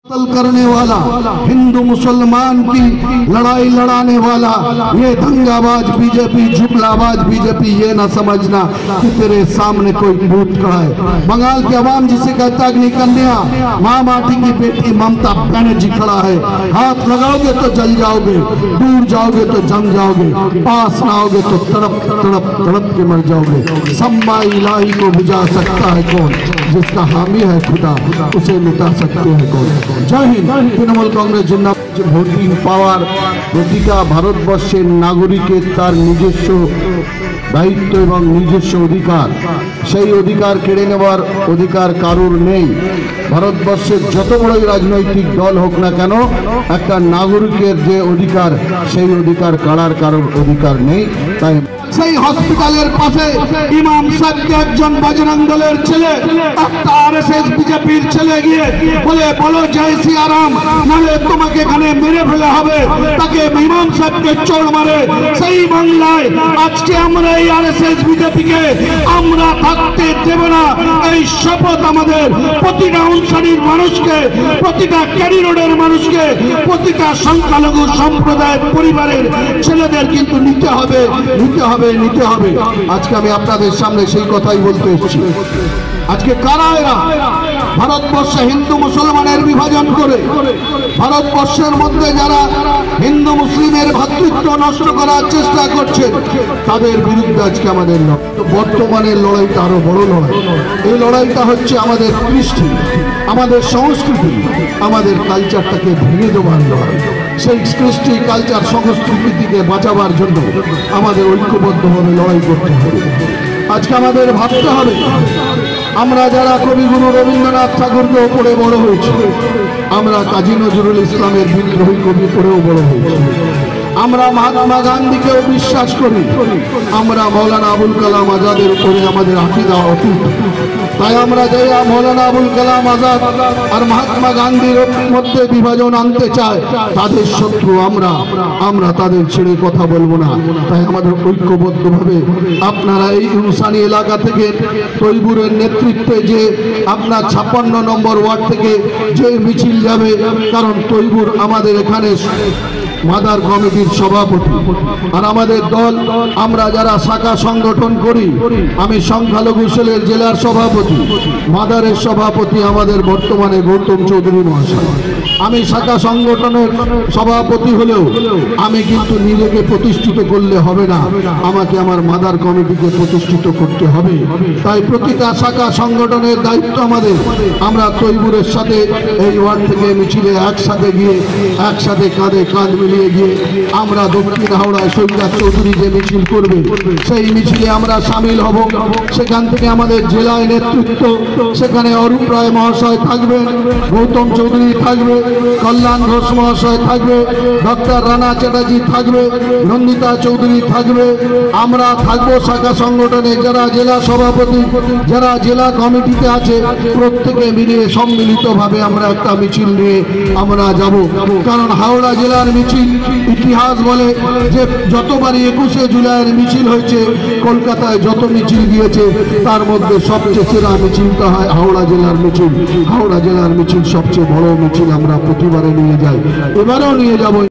कत्ल करने वाला, हिंदू मुसलमान की लड़ाई लड़ाने वाला, ये दंगाबाज बीजेपी, जुमलाबाज बीजेपी, ये ना समझना कि तेरे सामने कोई भूत खड़ा है। बंगाल के अवाम जिसे कहता अग्नि कन्या, माँ माटी की बेटी ममता बनर्जी खड़ा है। हाथ लगाओगे तो जल जाओगे, दूर जाओगे तो जम जाओगे, पास ना आओगे तो तड़प तड़प तड़प के मर जाओगे। सम्मा इलाही को बुझा सकता है कौन? जिसका हामी है खुदा, उसे मिटा सकते हैं कौन? जय हिंद। तृणमूल कांग्रेस जिंदाबाद। ভোটিং পাওয়ার প্রতিটা ভারতবর্ষের নাগরিকের তার নিজস্ব দায়িত্ব এবং নিজস্ব অধিকার, সেই অধিকার কেড়ে নেওয়ার অধিকার কারোর নেই। ভারতবর্ষের যত বড়ই রাজনৈতিক দল হোক না কেন, একটা নাগরিকের যে অধিকার, সেই অধিকার কাড়ার কারোর অধিকার নেই। তাই সেই হসপিটালের পাশে ইমাম সাহেবকে একজন বজরং দলের ছেলে, একটা আরএসএস বিজেপির ছেলে গিয়ে বলে, বলো জয় সিয়ারাম, নাহলে তোমাকে এখানে মেরে ফেলা হবে। তাকে ইমাম সাহেবকে চোর মারে। সেই বাংলায় আজকে আমরা এই আরএসএস বিজেপিকে আমরা থাকতে দেব না। এই শপথ আমাদের প্রতিটা অনুসারীর মানুষকে, প্রতিটা ক্যারি রোডের মানুষকে, প্রতিটা সংখ্যালঘু সম্প্রদায়ের পরিবারের ছেলেদের কিন্তু নিতে হবে, নিতে হবে, নিতে হবে। আজকে আমি আপনাদের সামনে সেই কথাই বলতে এসেছি। আজকে কারা এরা? ভারতবর্ষে হিন্দু মুসলমানের বিভাজন করে, ভারতবর্ষের মধ্যে যারা হিন্দু মুসলিমের ভ্রাতৃত্ব নষ্ট করার চেষ্টা করছে, তাদের বিরুদ্ধে আজকে আমাদের বর্তমানের লড়াইটা আরো বড় লড়াই। এই লড়াইটা হচ্ছে আমাদের কৃষ্টি, আমাদের সংস্কৃতি, আমাদের কালচারটাকে ভেঙে দেওয়ার লড়াই। সেই কৃষ্টি, কালচার, সংস্কৃতিকে বাঁচাবার জন্য আমাদের ঐক্যবদ্ধভাবে লড়াই করতে হবে। আজকে আমাদের ভাবতে হবে, আমরা যারা কবিগুরু রবীন্দ্রনাথ ঠাকুরকে পড়ে বড় হয়েছি, আমরা কাজী নজরুল ইসলামের বিদ্রোহী কবি পড়েও বড় হয়েছি, আমরা মহাত্মা গান্ধীকেও বিশ্বাস করি, আমরা মৌলানা আবুল কালাম আজাদের উপরে আমাদের আকীদা অটুট। তাই আমরা যে মৌলানা আবুল কালাম আজাদ আর মহাত্মা গান্ধীর মধ্যে বিভাজন আনতে চায়, তাদের শত্রু আমরা তাদের ছেড়ে কথা বলবো না। তাই আমাদের ঐক্যবদ্ধভাবে আপনারা এই ইনসানি এলাকা থেকে তৈবুরের নেতৃত্বে যে আপনার 56 নম্বর ওয়ার্ড থেকে যে মিছিল যাবে, কারণ তৈবুর আমাদের এখানে মাদার কমিটির সভাপতি, আর আমাদের দল আমরা যারা শাখা সংগঠন করি, আমি সংখ্যালঘু সেলের জেলার সভাপতি, মাদারের সভাপতি আমাদের বর্তমানে গৌতম চৌধুরী মহাশয়। আমি শাখা সংগঠনের সভাপতি হলেও আমি কিন্তু নিজেকে প্রতিষ্ঠিত করলে হবে না, আমাকে আমার মাদার কমিটিকে প্রতিষ্ঠিত করতে হবে। তাই প্রতিটা শাখা সংগঠনের দায়িত্ব আমাদের। আমরা তৈবুরের সাথে এই ওয়ার্ড থেকে মিছিলে একসাথে গিয়ে, একসাথে কাঁধে কাঁধ মিলিয়ে গিয়ে আমরা দক্ষিণ হাওড়ায় সৈয়দ চৌধুরী যে মিছিল করবে, সেই মিছিলে আমরা সামিল হব। সেখান থেকে আমাদের জেলায় নেতৃত্ব, সেখানে অরূপ রায় মহাশয় থাকবেন, গৌতম চৌধুরী থাকবে, কল্যাণ ঘোষ মহাশয় থাকবে, ডক্টর রানা চ্যাটার্জি থাকবে, নন্দিতা চৌধুরী থাকবে। আমরা থাকবো শাখা সংগঠনে যারা জেলা সভাপতি, যারা জেলা কমিটিতে আছে, প্রত্যেকে মিলিয়ে সম্মিলিতভাবে আমরা একটা মিছিল নিয়ে আমরা যাব। কারণ হাওড়া জেলার মিছিল ইতিহাস বলে যে যতবারই 21শে জুলাইয়ের মিছিল হয়েছে, কলকাতায় যত মিছিল গিয়েছে, তার মধ্যে সবচেয়ে সেরা মিছিলটা হয় হাওড়া জেলার মিছিল। হাওড়া জেলার মিছিল সবচেয়ে বড় মিছিল, আমরা প্রতিবারে নিয়ে যাই, এবারেও নিয়ে যাব।